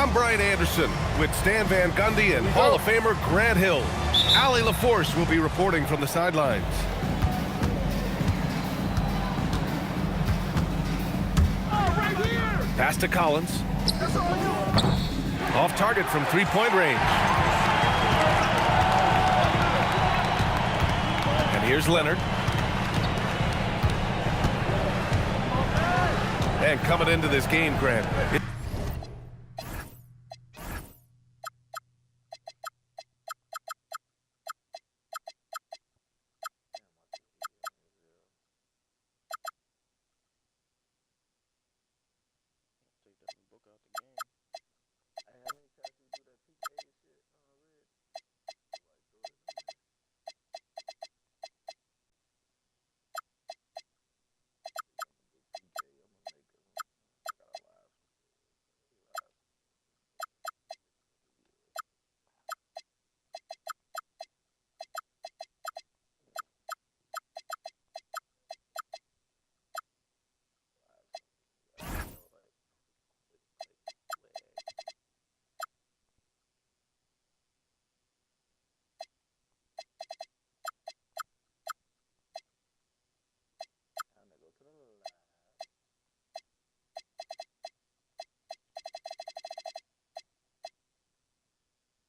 I'm Brian Anderson with Stan Van Gundy and Hall of Famer Grant Hill. Allie LaForce will be reporting from the sidelines. Pass to Collins. Off target from three-point range. And here's Leonard. And coming into this game, Grant.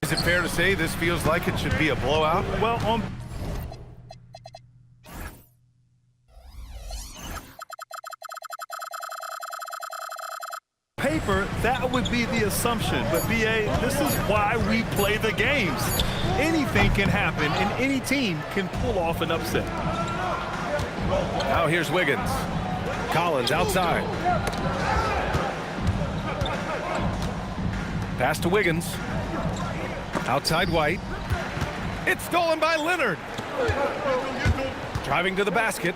Is it fair to say this feels like it should be a blowout? Well, on paper, that would be the assumption. But, BA, this is why we play the games. Anything can happen, and any team can pull off an upset. Now here's Wiggins. Collins outside. Pass to Wiggins. Outside White. It's stolen by Leonard. Driving to the basket.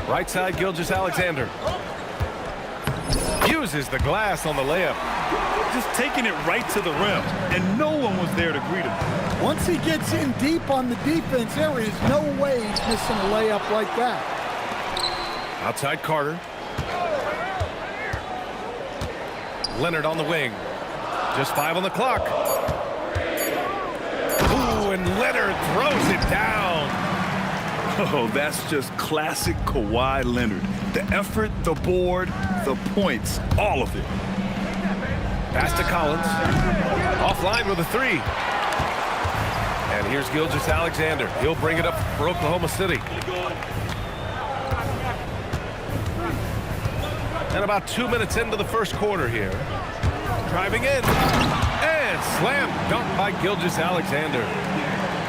Right side, Gilgeous-Alexander. Uses the glass on the layup. Just taking it right to the rim, and no one was there to greet him. Once he gets in deep on the defense, there is no way he's missing a layup like that. Outside Carter. Leonard on the wing. Just 5 on the clock. Ooh, and Leonard throws it down. Oh, that's just classic Kawhi Leonard. The effort, the board, the points, all of it. Pass to Collins. Offline with a 3. And here's Gilgeous-Alexander. He'll bring it up for Oklahoma City. And about 2 minutes into the first quarter here. Driving in. And slam dunk by Gilgeous-Alexander.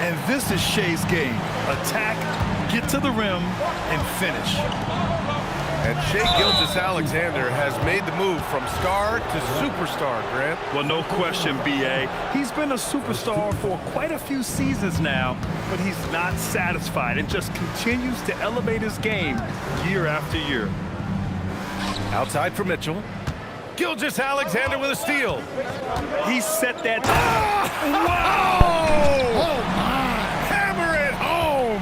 And this is Shea's game. Attack, get to the rim, and finish. And Shai Gilgeous-Alexander has made the move from star to superstar, Grant. Well, no question, BA. He's been a superstar for quite a few seasons now, but he's not satisfied and just continues to elevate his game year after year. Outside for Mitchell. Gilgeous-Alexander with a steal. He set that. Wow! Oh, my. Hammer it home!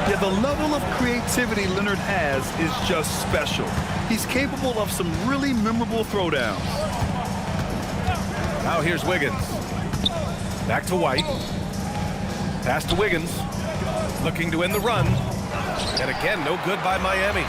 Yeah, the level of creativity Leonard has is just special. He's capable of some really memorable throwdowns. Now here's Wiggins. Back to White. Pass to Wiggins. Looking to end the run. And again, no good by Miami.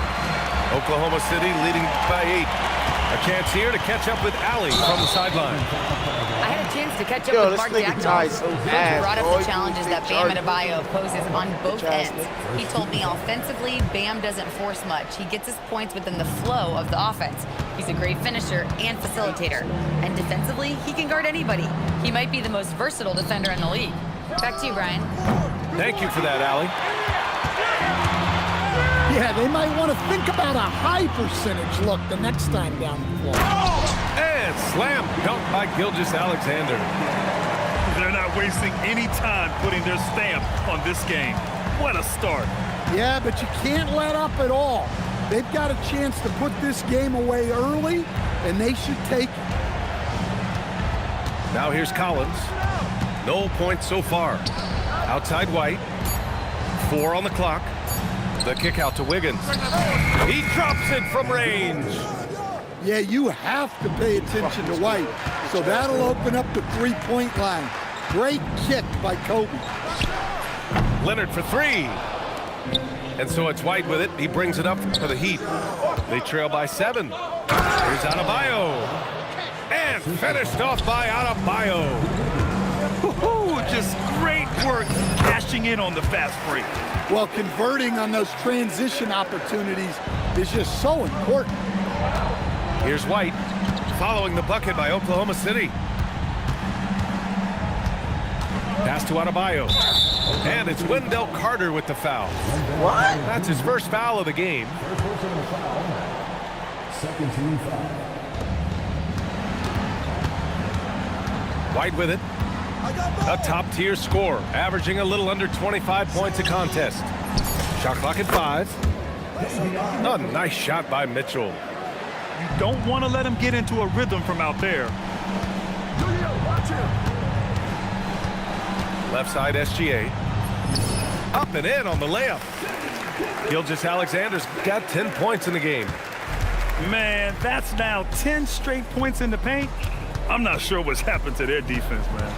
Oklahoma City leading by 8. A chance here to catch up with Allie from the sideline. I had a chance to catch up with Mark Jackson, who brought up the challenges that Bam Adebayo poses on both ends. He told me offensively, Bam doesn't force much. He gets his points within the flow of the offense. He's a great finisher and facilitator. And defensively, he can guard anybody. He might be the most versatile defender in the league. Back to you, Brian. Thank you for that, Allie. Yeah, they might want to think about a high percentage look the next time down the floor. And slam dunk by Gilgeous-Alexander. They're not wasting any time putting their stamp on this game. What a start. Yeah, but you can't let up at all. They've got a chance to put this game away early, and they should take it. Now here's Collins. No points so far. Outside White. 4 on the clock. The kick out to Wiggins. He drops it from range. Yeah, you have to pay attention to White. So that'll open up the three-point line. Great kick by Kobe. Leonard for three. And so it's White with it. He brings it up for the Heat. They trail by 7. Here's Adebayo. And finished off by Adebayo. Just great work cashing in on the fast break. Well, converting on those transition opportunities is just so important. Here's White following the bucket by Oklahoma City. Pass to Adebayo. And it's Wendell Carter with the foul. What? That's his first foul of the game. Second team foul. White with it. A top-tier scorer, averaging a little under 25 points a contest. Shot clock at 5. A nice shot by Mitchell. You don't want to let him get into a rhythm from out there. Left side SGA. Up and in on the layup. Gilgeous-Alexander's got 10 points in the game. Man, that's now 10 straight points in the paint. I'm not sure what's happened to their defense, man.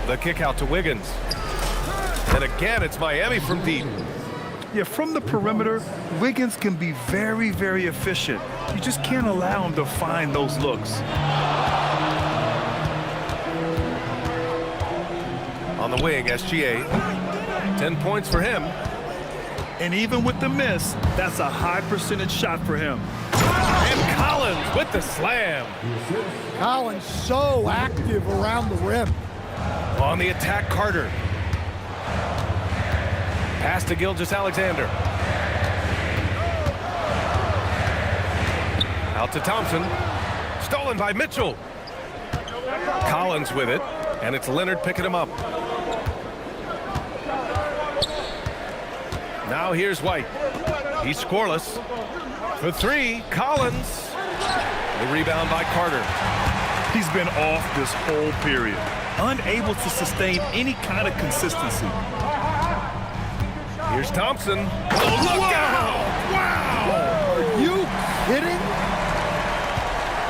The kick out to Wiggins. And again, it's Miami from deep. Yeah, from the perimeter, Wiggins can be very, very efficient. You just can't allow him to find those looks. On the wing, SGA. 10 points for him. And even with the miss, that's a high percentage shot for him. And Collins with the slam. Collins so active around the rim. On the attack, Carter. Pass to Gilgeous-Alexander. Out to Thompson. Stolen by Mitchell. Collins with it. And it's Leonard picking him up. Now here's White. He's scoreless. For 3, Collins. The rebound by Carter. He's been off this whole period, unable to sustain any kind of consistency. Here's Thompson. Oh, look out! Wow! Are you kidding?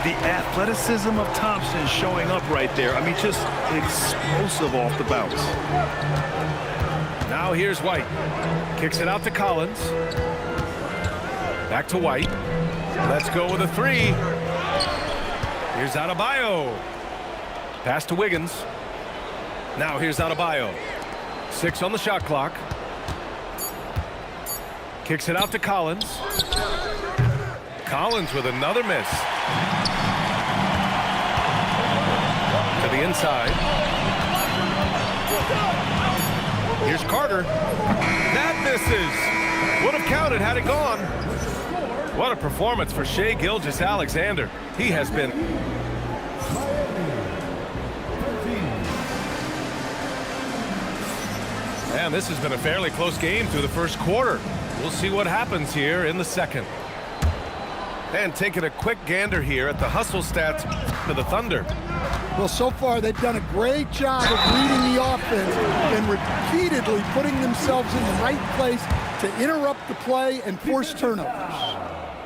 The athleticism of Thompson showing up right there. I mean, just explosive off the bounce. Now here's White. Kicks it out to Collins. Back to White. Let's go with a 3. Here's Adebayo. Pass to Wiggins. Now here's Adebayo. 6 on the shot clock. Kicks it out to Collins. Collins with another miss. To the inside. Here's Carter. That misses. Would have counted had it gone. What a performance for Shai Gilgeous-Alexander. He has been... And this has been a fairly close game through the first quarter. We'll see what happens here in the second. And taking a quick gander here at the hustle stats for the Thunder. Well, so far they've done a great job of reading the offense and repeatedly putting themselves in the right place to interrupt the play and force turnovers.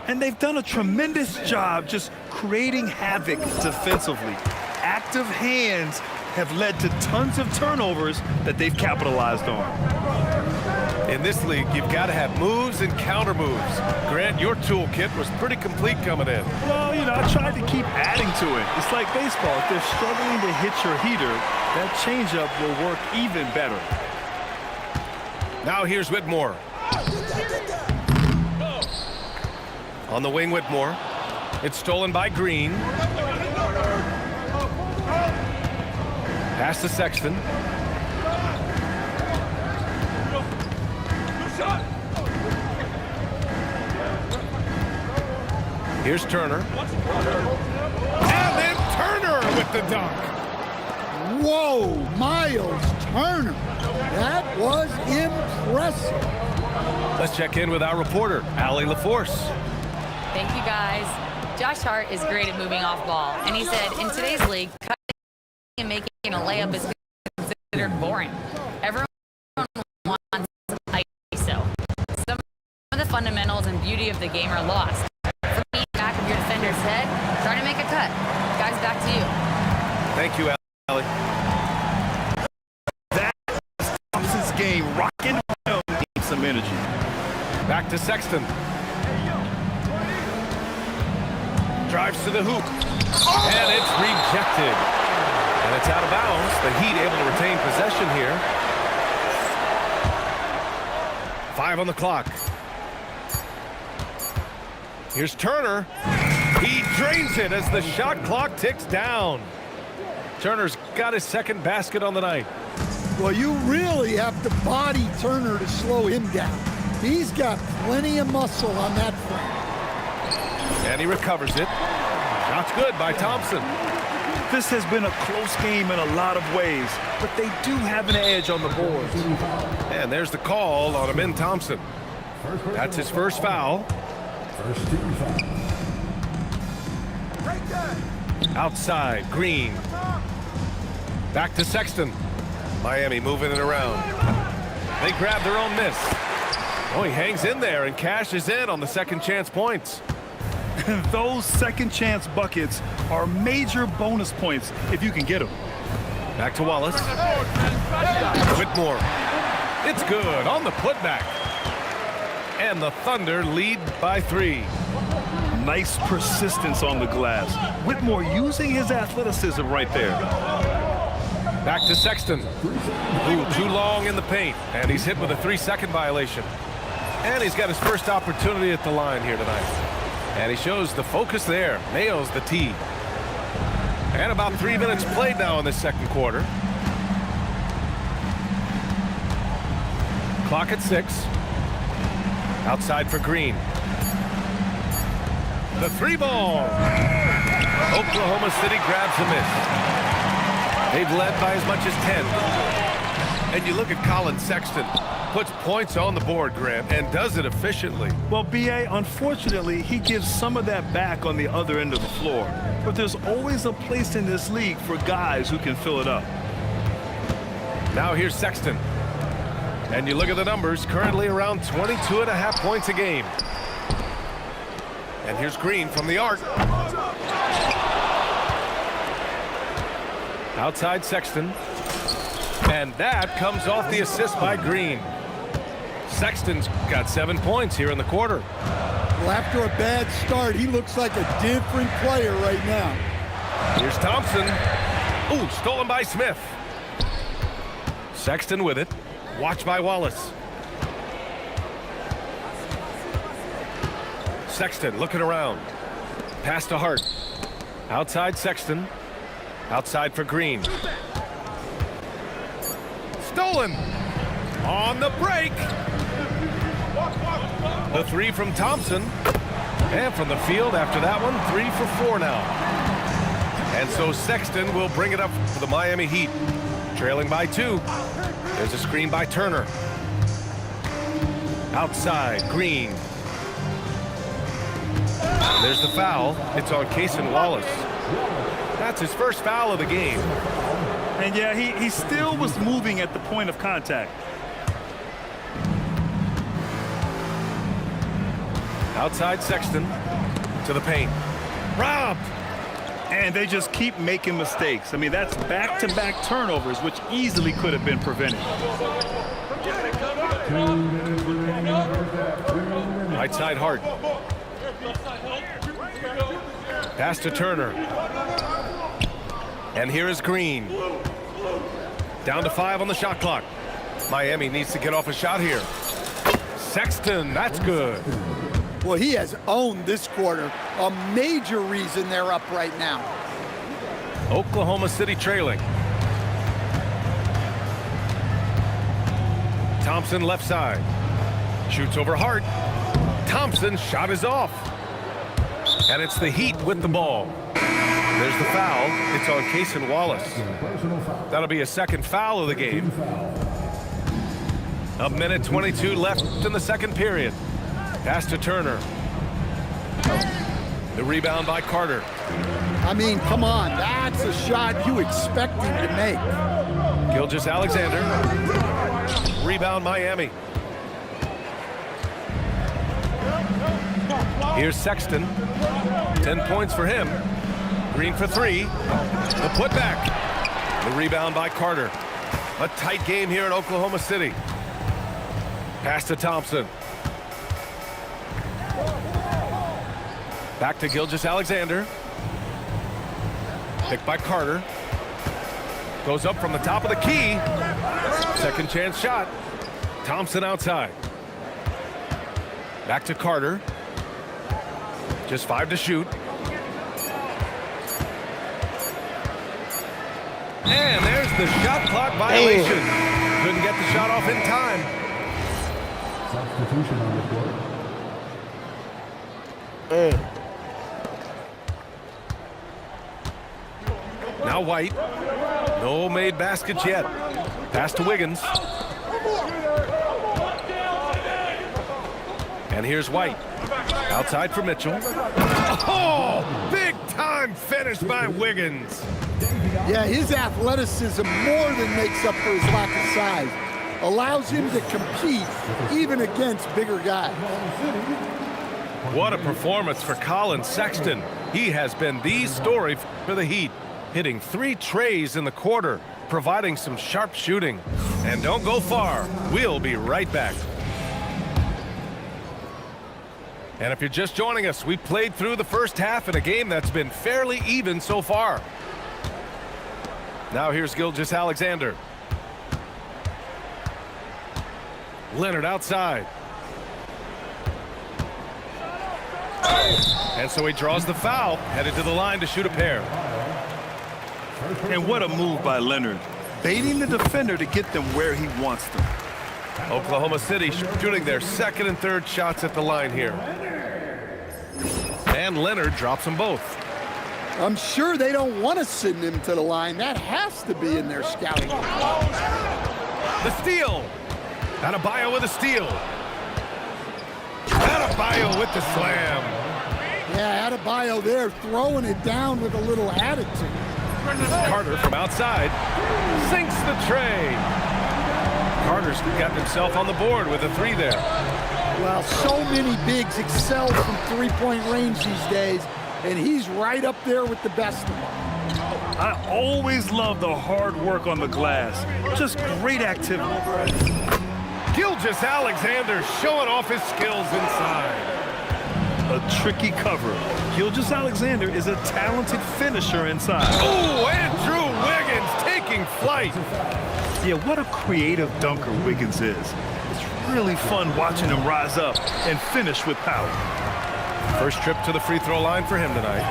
And they've done a tremendous job just creating havoc defensively. Active hands have led to tons of turnovers that they've capitalized on. In this league, you've got to have moves and counter moves. Grant, your toolkit was pretty complete coming in. Well, you know, I tried to keep adding to it. It's like baseball. If they're struggling to hit your heater, that changeup will work even better. Now here's Whitmore. On the wing, Whitmore. It's stolen by Green. Pass to Sexton. Here's Turner. And then Turner with the dunk. Whoa, Miles Turner. That was impressive. Let's check in with our reporter, Allie LaForce. Thank you, guys. Josh Hart is great at moving off ball, and he said in today's league, cutting and making a layup is considered boring. Everyone wants ISO. beauty of the game are lost. From the back of your defender's head, trying to make a cut. Guys, back to you. Thank you, Allie. That's Thompson's game. Rocking needs some energy. Back to Sexton. Drives to the hoop. And it's rejected. And it's out of bounds. The Heat able to retain possession here. 5 on the clock. Here's Turner. He drains it as the shot clock ticks down. Turner's got his second basket on the night. Well, you really have to body Turner to slow him down. He's got plenty of muscle on that front. And he recovers it. Shot's good by Thompson. This has been a close game in a lot of ways, but they do have an edge on the boards. And there's the call on Amin Thompson. That's his first foul. First team foul. Outside, Green. Back to Sexton. Miami moving it around. They grab their own miss. Oh, he hangs in there and cashes in on the second chance points. Those second chance buckets are major bonus points if you can get them. Back to Wallace. Whitmore. It's good on the putback. And the Thunder lead by 3. Nice persistence on the glass. Whitmore using his athleticism right there. Back to Sexton. Ooh, too long in the paint. And he's hit with a 3-second violation. And he's got his first opportunity at the line here tonight. And he shows the focus there. Nails the tee. And about 3 minutes played now in the second quarter. Clock at 6. Outside for Green. The 3-ball. Oklahoma City grabs a miss. They've led by as much as 10. And you look at Colin Sexton. Puts points on the board, Grant, and does it efficiently. Well, B.A., unfortunately, he gives some of that back on the other end of the floor. But there's always a place in this league for guys who can fill it up. Now here's Sexton. And you look at the numbers, currently around 22.5 points a game. And here's Green from the arc. Outside Sexton. And that comes off the assist by Green. Sexton's got 7 points here in the quarter. Well, after a bad start, he looks like a different player right now. Here's Thompson. Ooh, stolen by Smith. Sexton with it. Watched by Wallace. Sexton looking around. Pass to Hart. Outside Sexton. Outside for Green. Stolen. On the break. The 3 from Thompson. And from the field after that one, 3 for 4 now. And so Sexton will bring it up for the Miami Heat. Trailing by 2. There's a screen by Turner. Outside, Green. And there's the foul. It's on Cason Wallace. That's his first foul of the game. And yeah, he still was moving at the point of contact. Outside Sexton to the paint. Robbed. And they just keep making mistakes. I mean, that's back-to-back turnovers, which easily could have been prevented. Right side Hart. Pass to Turner. And here is Green. Down to 5 on the shot clock. Miami needs to get off a shot here. Sexton, that's good. Well, he has owned this quarter. A major reason they're up right now. Oklahoma City trailing. Thompson left side. Shoots over Hart. Thompson's shot is off. And it's the Heat with the ball. There's the foul. It's on Cason Wallace. That'll be a second foul of the game. A minute 22 left in the second period. Pass to Turner. The rebound by Carter. I mean, come on. That's a shot you expect him to make. Gilgeous-Alexander. Rebound Miami. Here's Sexton. 10 points for him. Green for 3. The putback. The rebound by Carter. A tight game here in Oklahoma City. Pass to Thompson. Back to Gilgeous-Alexander. Picked by Carter. Goes up from the top of the key. Second chance shot. Thompson outside. Back to Carter. Just 5 to shoot. And there's the shot clock violation. Couldn't get the shot off in time. Substitution on the court. Now White. No made baskets yet. Pass to Wiggins. And here's White. Outside for Mitchell. Oh, big time finish by Wiggins. Yeah, his athleticism more than makes up for his lack of size. Allows him to compete even against bigger guys. What a performance for Colin Sexton. He has been the story for the Heat, hitting 3 trays in the quarter, providing some sharp shooting. And don't go far. We'll be right back. And if you're just joining us, we played through the first half in a game that's been fairly even so far. Now here's Gilgeous-Alexander. Leonard outside. And so he draws the foul, headed to the line to shoot a pair. And what a move by Leonard. Baiting the defender to get them where he wants them. Oklahoma City shooting their second and third shots at the line here. And Leonard drops them both. I'm sure they don't want to send him to the line. That has to be in their scouting. The steal. Adebayo with a steal. Adebayo with the slam. Yeah, Adebayo there throwing it down with a little attitude. Carter from outside sinks the tray. Carter's got himself on the board with a 3 there. Well, so many bigs excel from three-point range these days, and he's right up there with the best of them. I always love the hard work on the glass. Just great activity. Gilgeous-Alexander showing off his skills inside. A tricky cover. Gilgeous-Alexander is a talented finisher inside. Oh, Andrew Wiggins taking flight. Yeah, what a creative dunker Wiggins is. It's really fun watching him rise up and finish with power. First trip to the free throw line for him tonight.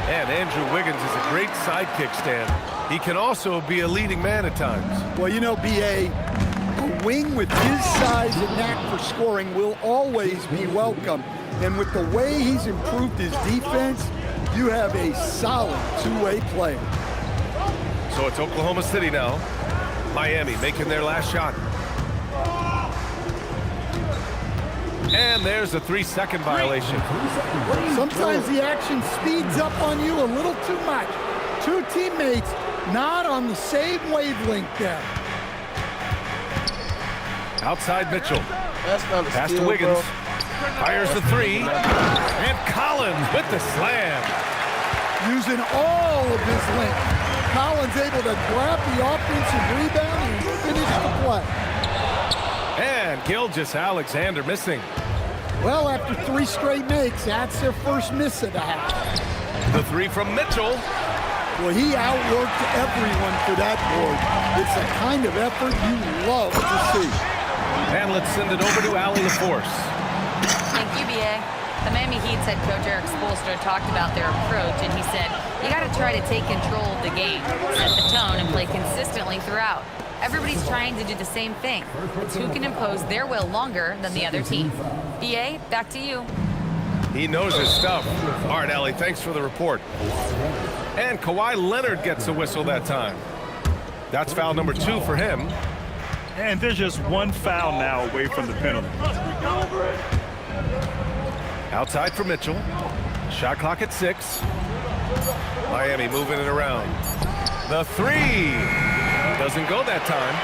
And Andrew Wiggins is a great sidekick stand. He can also be a leading man at times. Well, you know, B.A., a wing with his size and knack for scoring will always be welcome. And with the way he's improved his defense, you have a solid two-way player. So it's Oklahoma City now. Miami making their last shot. And there's a 3-second violation. Sometimes the action speeds up on you a little too much. Two teammates not on the same wavelength there. Outside Mitchell. That's not a Pass steal, to Wiggins. bro. Fires the 3. And Collins with the slam. Using all of his length. Collins able to grab the offensive rebound and finish the play. And Gilgeous-Alexander missing. Well, after 3 straight makes, that's their first miss of the half. The 3 from Mitchell. Well, he outworked everyone for that board. It's the kind of effort you love to see. And let's send it over to Allie LaForce. Thank you, B.A. The Miami Heat's head coach Eric Spoelstra talked about their approach, and he said, you got to try to take control of the game, set the tone, and play consistently throughout. Everybody's trying to do the same thing. It's who can impose their will longer than the other team. B.A., back to you. He knows his stuff. All right, Allie, thanks for the report. And Kawhi Leonard gets a whistle that time. That's foul number 2 for him. And there's just one foul now away from the penalty. Outside for Mitchell. Shot clock at 6. Miami moving it around. The 3 doesn't go that time.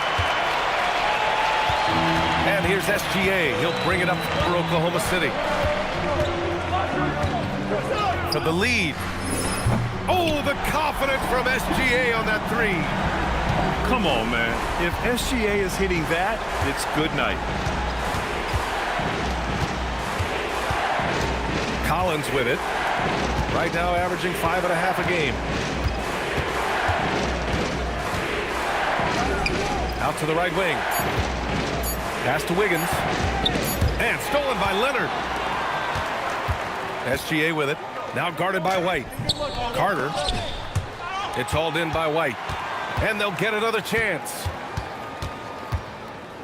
And here's SGA. He'll bring it up for Oklahoma City. For the lead. Oh, the confidence from SGA on that three. Come on, man. If SGA is hitting that, it's good night. Collins with it. Right now averaging 5.5 a game. Out to the right wing. Pass to Wiggins. And stolen by Leonard. SGA with it. Now guarded by White. Carter. It's hauled in by White. And they'll get another chance.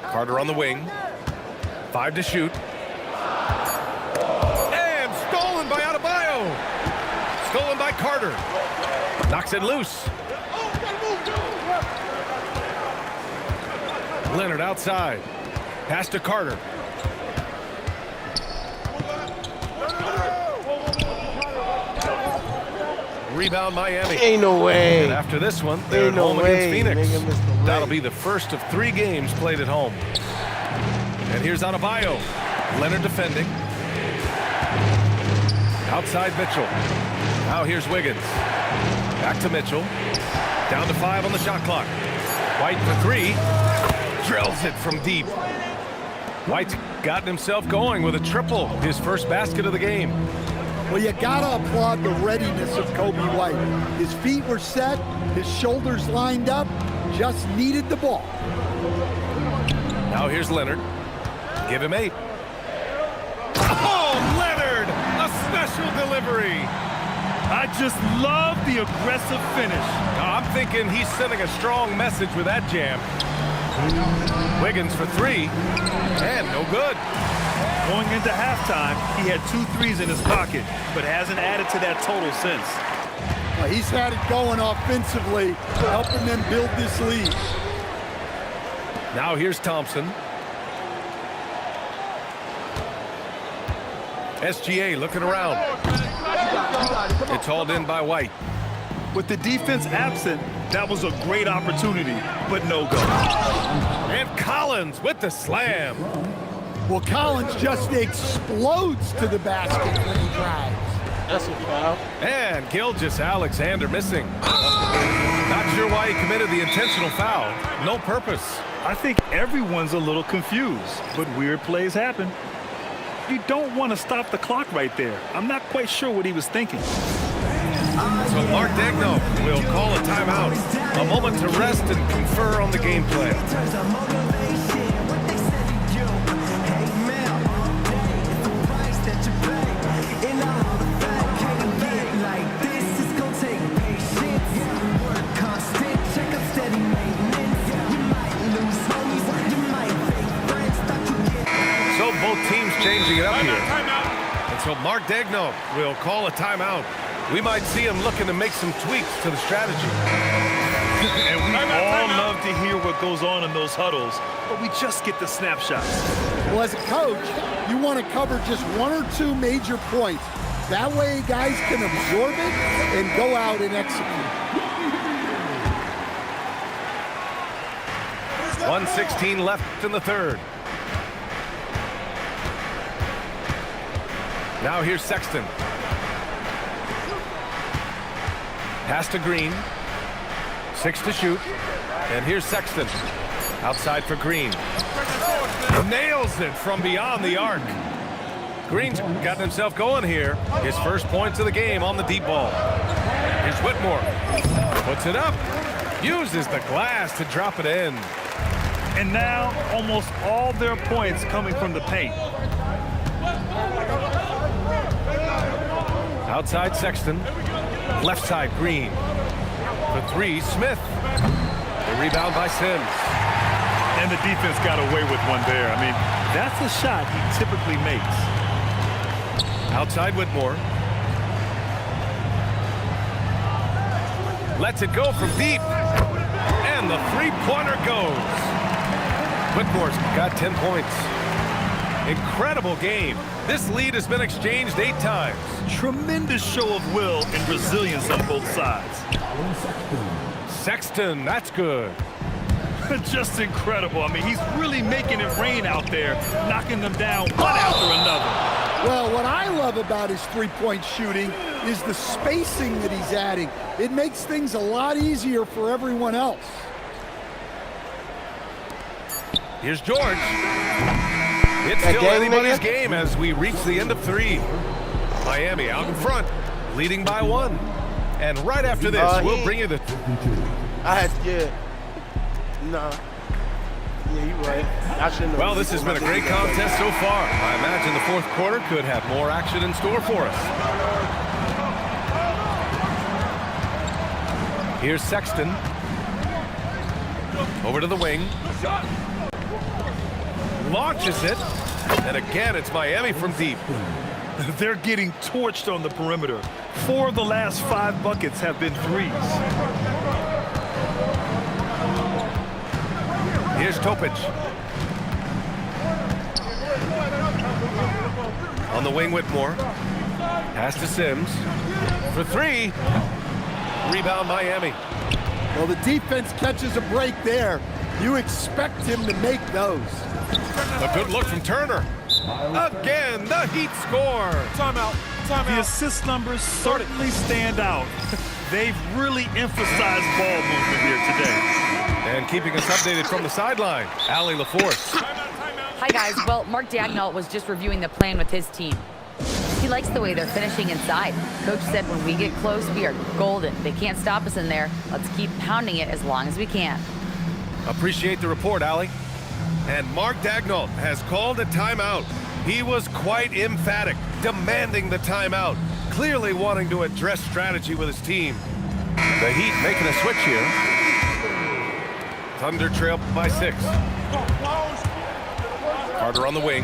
Carter on the wing. 5 to shoot. And stolen by Adebayo. Stolen by Carter. Knocks it loose. Leonard outside. Pass to Carter. Rebound Miami. Ain't no way. And after this one, they're at home against Phoenix. That'll be the first of 3 games played at home. And here's Adebayo. Leonard defending. Outside Mitchell. Now here's Wiggins. Back to Mitchell. Down to 5 on the shot clock. White for 3. Drills it from deep. White's gotten himself going with a triple. His first basket of the game. Well, you gotta applaud the readiness of Kobe White. His feet were set, his shoulders lined up, just needed the ball. Now here's Leonard. Give him 8. Oh, Leonard! A special delivery. I just love the aggressive finish. I'm thinking he's sending a strong message with that jam. Wiggins for 3. And no good. Going into halftime, he had 2 threes in his pocket, but hasn't added to that total since. Well, he's had it going offensively, helping them build this lead. Now here's Thompson. SGA looking around. It's hauled in by White. With the defense absent, that was a great opportunity, but no go. And Collins with the slam. Well, Collins just explodes to the basket when he drives. That's a foul. And Gilgeous-Alexander missing. Not sure why he committed the intentional foul. No purpose. I think everyone's a little confused, but weird plays happen. You don't want to stop the clock right there. I'm not quite sure what he was thinking. So Mark Daigneault will call a timeout. A moment to rest and confer on the game plan. So both teams changing it up here. And so Mark Daigneault will call a timeout. We might see him looking to make some tweaks to the strategy. And we all love to hear what goes on in those huddles, but we just get the snapshots. Well, as a coach, you want to cover just 1 or 2 major points. That way guys can absorb it and go out and execute. 1:16 left in the third. Now here's Sexton. Pass to Green. 6 to shoot. And here's Sexton. Outside for Green. Nails it from beyond the arc. Green's gotten himself going here. His first points of the game on the deep ball. Here's Whitmore. Puts it up. Uses the glass to drop it in. And now almost all their points coming from the paint. Outside Sexton. Left side Green. For 3, Smith. The rebound by Sims. And the defense got away with one there. I mean, that's a shot he typically makes. Outside Whitmore. Lets it go from deep. And the 3-pointer goes. Whitmore's got 10 points. Incredible game. This lead has been exchanged 8 times. Tremendous show of will and resilience on both sides. Sexton, that's good. Just incredible. I mean, he's really making it rain out there, knocking them down one after another. Well, what I love about his three-point shooting is the spacing that he's adding. It makes things a lot easier for everyone else. Here's George. It's still anybody's game as we reach the end of 3. Miami out in front, leading by 1. And right after this, we'll bring you the... No. Yeah, you're right. I shouldn't have. Well, this has been a great contest so far. I imagine the fourth quarter could have more action in store for us. Here's Sexton. Over to the wing. Launches it. And again, it's Miami from deep. They're getting torched on the perimeter. 4 of the last 5 buckets have been threes. Here's Topic. On the wing, Whitmore. Pass to Sims. For 3. Rebound, Miami. Well, the defense catches a break there. You expect him to make those. A good look from Turner. Again, the Heat score. Timeout. The assist numbers certainly stand out. They've really emphasized ball movement here today. And keeping us updated from the sideline, Allie LaForce. Hi, guys. Well, Mark Daigneault was just reviewing the plan with his team. He likes the way they're finishing inside. Coach said when we get close, we are golden. They can't stop us in there. Let's keep pounding it as long as we can. Appreciate the report, Allie. And Mark Daigneault has called a timeout. He was quite emphatic, demanding the timeout, clearly wanting to address strategy with his team. The Heat making a switch here. Thunder trail by 6. Carter on the wing.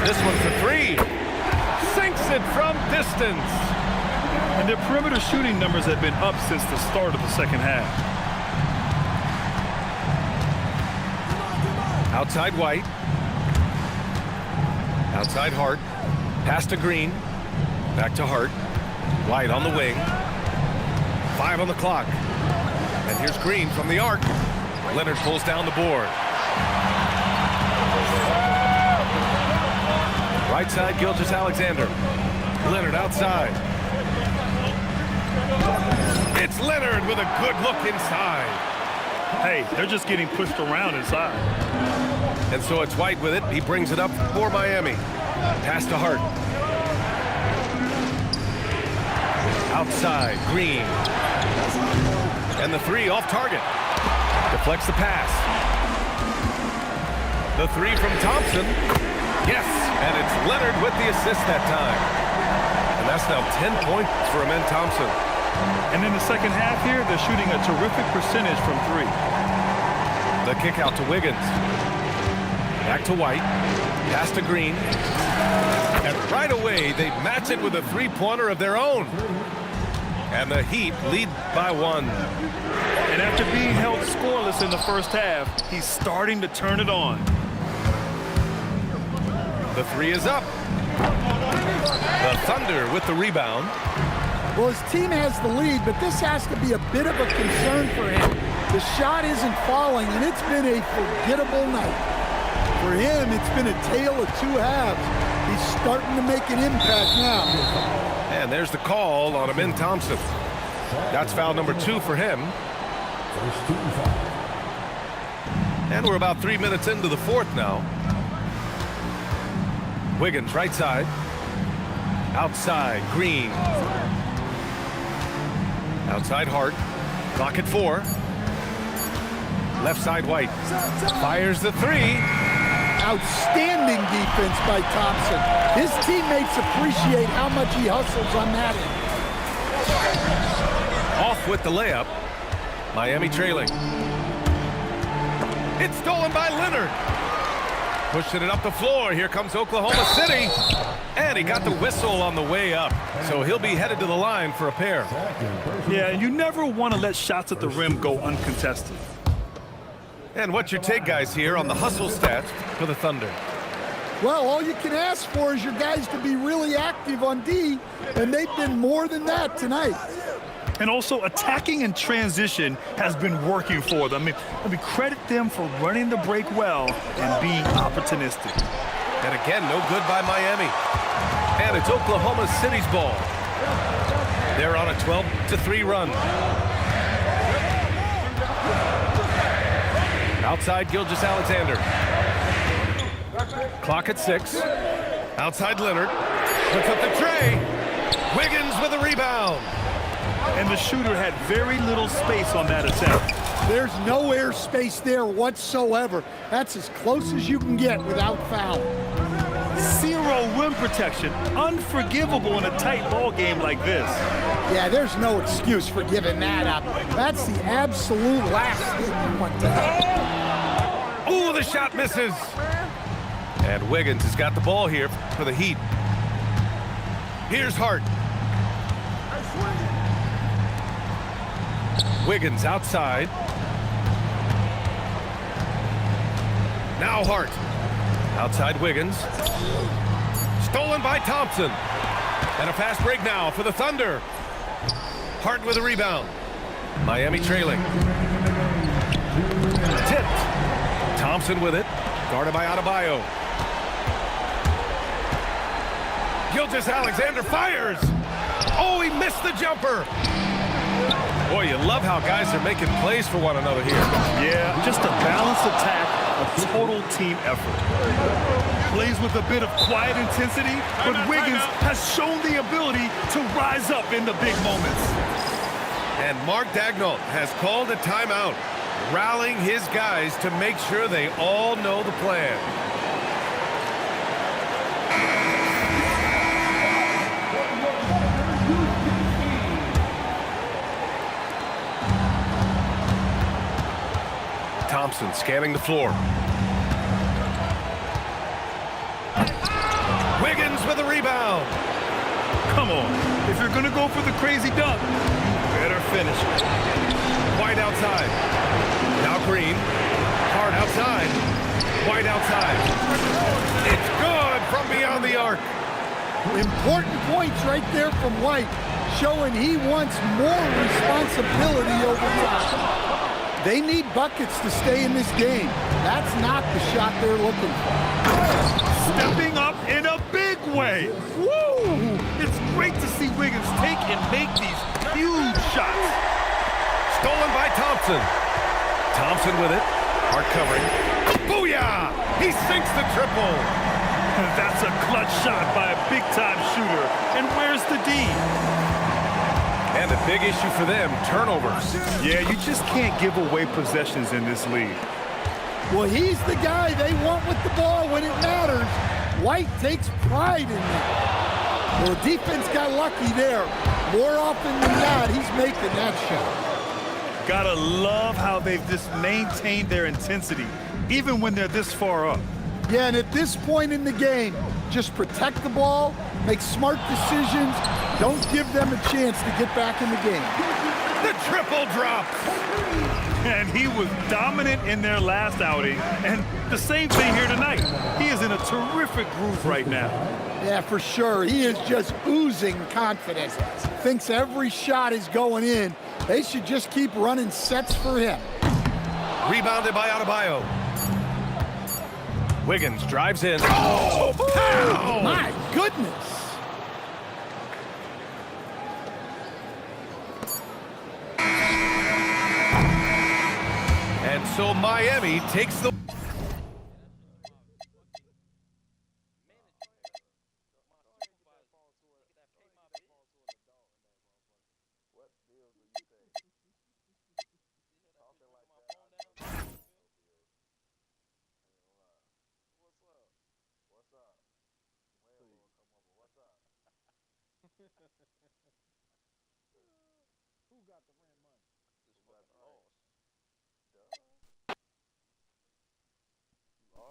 This one for 3. Sinks it from distance. And their perimeter shooting numbers have been up since the start of the second half. Outside White. Outside Hart. Pass to Green. Back to Hart. White on the wing. 5 on the clock. And here's Green from the arc. Leonard pulls down the board. Right side, Gilgeous-Alexander. Leonard outside. It's Leonard with a good look inside. Hey, they're just getting pushed around inside. And so it's White with it. He brings it up for Miami. Pass to Hart. Outside, Green. And the 3 off target. Deflects the pass. The 3 from Thompson. Yes, and it's Leonard with the assist that time. And that's now 10 points for Amen Thompson. And in the second half here, they're shooting a terrific percentage from 3. The kick out to Wiggins. Back to White. Pass to Green. And right away, they match it with a 3-pointer of their own. And the Heat lead by 1. And after being held scoreless in the first half, he's starting to turn it on. The 3 is up. The Thunder with the rebound. Well, his team has the lead, but this has to be a bit of a concern for him. The shot isn't falling, and it's been a forgettable night. For him, it's been a tale of 2 halves. He's starting to make an impact now. And there's the call on Amen Thompson. That's foul number 2 for him. First team foul. And we're about 3 minutes into the 4th now. Wiggins, right side. Outside, Green. Outside, Hart. Clock at 4. Left side, White. Fires the 3. Outstanding defense by Thompson. His teammates appreciate how much he hustles on that end. Off with the layup. Miami trailing. It's stolen by Leonard. Pushing it up the floor. Here comes Oklahoma City. And he got the whistle on the way up. So he'll be headed to the line for a pair. Yeah, you never want to let shots at the rim go uncontested. And what's your take, guys, here on the hustle stats for the Thunder? Well, all you can ask for is your guys to be really active on D, and they've been more than that tonight. And also, attacking in transition has been working for them. I mean, credit them for running the break well and being opportunistic. And again, no good by Miami. And it's Oklahoma City's ball. They're on a 12-3 run. Outside Gilgeous-Alexander. Clock at 6. Outside Leonard. Puts up the tray. Wiggins with a rebound. And the shooter had very little space on that attempt. There's no air space there whatsoever. That's as close as you can get without foul. Zero rim protection. Unforgivable in a tight ball game like this. Yeah, there's no excuse for giving that up. That's the absolute last thing you want to happen. Ooh, the shot misses. And Wiggins has got the ball here for the Heat. Here's Hart. Wiggins outside. Now Hart. Outside Wiggins. Stolen by Thompson. And a fast break now for the Thunder. Hart with a rebound. Miami trailing. Tipped. Thompson with it. Guarded by Adebayo. Gilgeous-Alexander fires. Oh, he missed the jumper. Boy, you love how guys are making plays for one another here. Yeah, just a balanced attack, a total team effort. Plays with a bit of quiet intensity, but Wiggins has shown the ability to rise up in the big moments. And Mark Daigneault has called a timeout, rallying his guys to make sure they all know the plan. Thompson scanning the floor. Wiggins with a rebound. Come on, if you're gonna go for the crazy dunk, better finish it. White outside. Now Green. Hart outside. White outside. It's good from beyond the arc. Important points right there from White, showing he wants more responsibility over time. They need buckets to stay in this game. That's not the shot they're looking for. Stepping up in a big way. Woo! It's great to see Wiggins take and make these huge shots. Stolen by Thompson. Thompson with it. Hart covering. Booyah! He sinks the triple. That's a clutch shot by a big-time shooter. And where's the D? And a big issue for them, turnovers. Yeah, you just can't give away possessions in this league. Well, he's the guy they want with the ball when it matters. White takes pride in that. Well, the defense got lucky there. More often than not, he's making that shot. Gotta love how they've just maintained their intensity, even when they're this far up. Yeah, and at this point in the game, just protect the ball, make smart decisions, don't give them a chance to get back in the game. The triple drops. And he was dominant in their last outing, and the same thing here tonight. He is in a terrific groove right now. Yeah, for sure. He is just oozing confidence. Thinks every shot is going in. They should just keep running sets for him. Rebounded by Adebayo. Wiggins drives in. Oh, pow! My goodness. And so Miami takes the... Who got the ring?